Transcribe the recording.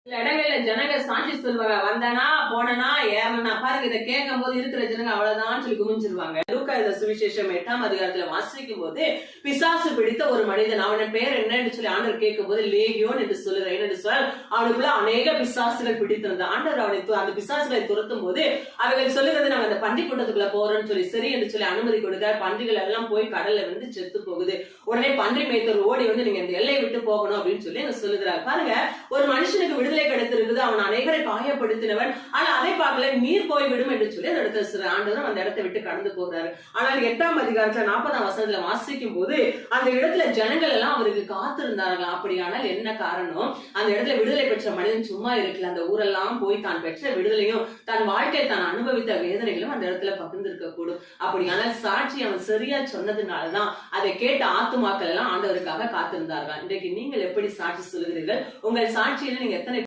சில இடங்கள்ல ஜனங்க சாட்சி சொல்லுவாங்க, வந்தனா போனனா ஏறனா. பாருங்க, இதை கேட்கும் போது இருக்கிற ஜனங்க அவ்வளவுதான் சொல்லி குமிஞ்சிருவாங்க. லூக்கா இந்த சுவிசேஷம் 8ஆம் அதிகாரத்துல வாசிக்கும் போது, பிசாசு பிடித்த ஒரு மனிதன், அவன பேர் என்னன்னு சொல்லி ஆண்டவர் கேட்கும் போது லேகியோன் என்று சொல்லுறேன். என்னென்று சொல், அவனுக்குள்ள அநேக பிசாசுகள் பிடித்திருந்த ஆண்டவர் அவனை அந்த பிசாசுகளை துரத்தும் போது அவைகள் சொல்லுகிறது, நாங்க அந்த பன்றி கூட்டத்துக்குள்ள போறோம்னு சொல்லி சரி என்று சொல்லி அனுமதி கொடுக்க, பன்றிகள் எல்லாம் போய் கடல்ல வந்து செத்து போகுது. உடனே பன்றி மேய்த்தர் ஓடி வந்து நீங்க இந்த எல்லை விட்டு போகணும் அப்படின்னு சொல்லி சொல்லுகிறார். பாருங்க, ஒரு மனுஷனுக்கு விடுதலை கிடைத்திருக்குது, அவன் அநேகரை காயப்படுத்தினவன், ஆனா அதை பார்க்கல, நீர் போய்விடும் என்று சொல்லி அந்த இடத்துல ஆண்டவர் அந்த இடத்தை விட்டு கடந்து போகிறாரு. ஆனால் 8ஆம் அதிகாரத்துல 40ஆம் வசனத்துல வாசிக்கும் போது அந்த இடத்துல ஜனங்கள் எல்லாம் அவருக்கு காத்திருந்தார்களாம். அப்படியானால் என்ன காரணம்? அந்த இடத்துல விடுதலை பெற்ற மனிதன் சும்மா இருக்கல, அந்த ஊரெல்லாம் போய் தான் பெற்ற விடுதலையும் தன் வாழ்க்கையை தான் அனுபவித்த வேதனைகளும் அந்த இடத்துல பகிர்ந்திருக்க கூடும். அப்படியானால் சாட்சி அவன் சரியா சொன்னதுனாலதான் அதை கேட்ட ஆத்துமாக்கள் எல்லாம் ஆண்டவருக்காக காத்திருந்தார்கள். இன்றைக்கு நீங்கள் எப்படி சாட்சி சொல்லுகிறீர்கள்? உங்கள் சாட்சியில நீங்க எத்தனை